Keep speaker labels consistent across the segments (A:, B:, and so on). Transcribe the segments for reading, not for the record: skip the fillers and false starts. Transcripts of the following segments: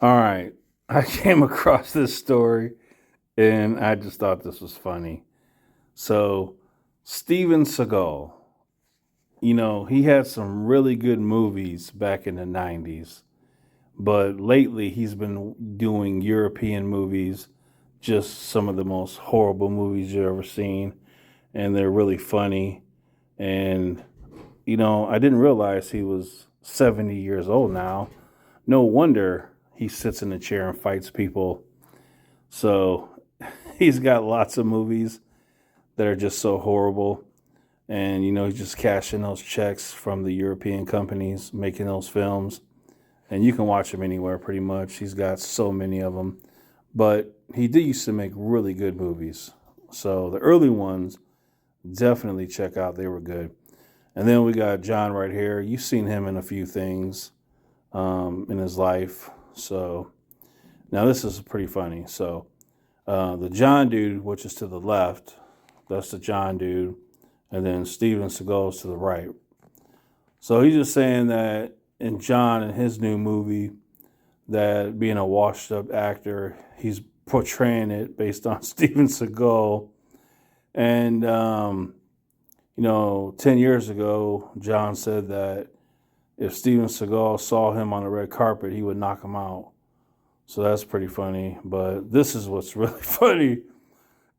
A: All right. I came across this story and I just thought this was funny. So, Steven Seagal, he had some really good movies back in the 90s, but lately he's been doing European movies, just some of the most horrible movies you've ever seen. And they're really funny. And, I didn't realize he was 70 years old now. No wonder he sits in a chair and fights people. So he's got lots of movies that are just so horrible. And, he's just cashing those checks from the European companies making those films. And you can watch them anywhere pretty much. He's got so many of them. But he did used to make really good movies. So the early ones, definitely check out. They were good. And then we got John right here. You've seen him in a few things in his life. So now this is pretty funny. So the John dude, which is to the left, that's the John dude. And then Steven Seagal's to the right. So he's just saying that in John, in his new movie, that being a washed up actor, he's portraying it based on Steven Seagal. And, 10 years ago, John said that if Steven Seagal saw him on the red carpet, he would knock him out. So that's pretty funny. But this is what's really funny.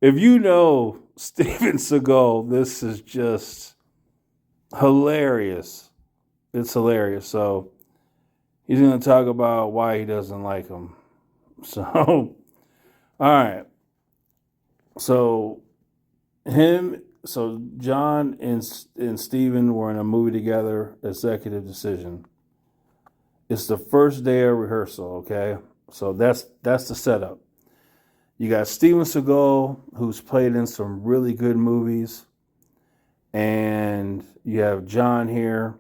A: If you know Steven Seagal, this is just hilarious. It's hilarious. So he's going to talk about why he doesn't like him. So, all right. So John and Steven were in a movie together, Executive Decision. It's the first day of rehearsal, okay? So that's the setup. You got Steven Seagal, who's played in some really good movies, and you have John here.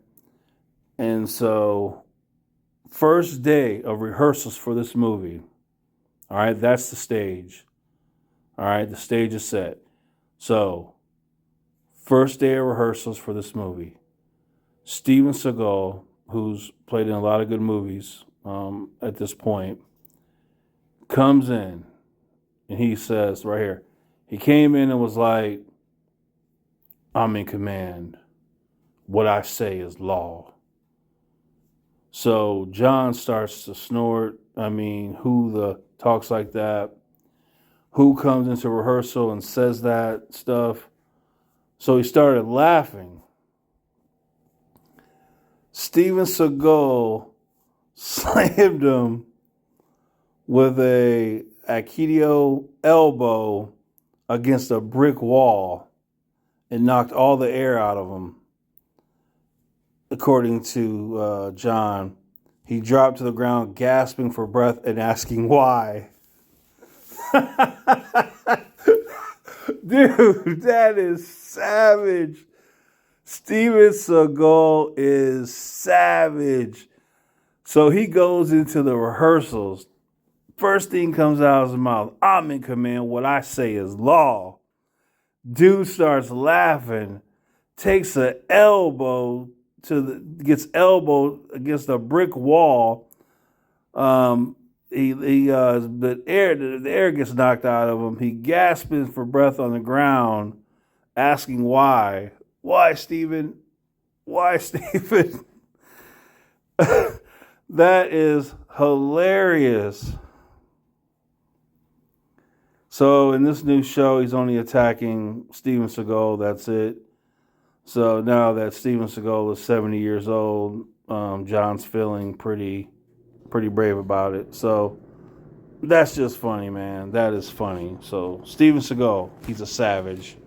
A: And so, first day of rehearsals for this movie, all right, that's the stage. All right, the stage is set. So, first day of rehearsals for this movie. Steven Seagal, who's played in a lot of good movies at this point, comes in and he says right here, he came in and was like, I'm in command. What I say is law. So John starts to snort. Who talks like that? Who comes into rehearsal and says that stuff? So he started laughing. Steven Seagal slammed him with a Aikido elbow against a brick wall and knocked all the air out of him. According to John, he dropped to the ground, gasping for breath and asking why. Dude, that is savage. Steven Seagal is savage. So he goes into the rehearsals. First thing comes out of his mouth, I'm in command. What I say is law. Dude starts laughing, takes an elbow gets elbowed against a brick wall. The air gets knocked out of him. He gasping for breath on the ground, asking why. Why, Steven? Why, Steven? That is hilarious. So in this new show, he's only attacking Steven Seagal. That's it. So now that Steven Seagal is 70 years old, John's feeling pretty brave about it. So that's just funny, man. That is funny. So Steven Seagal, he's a savage.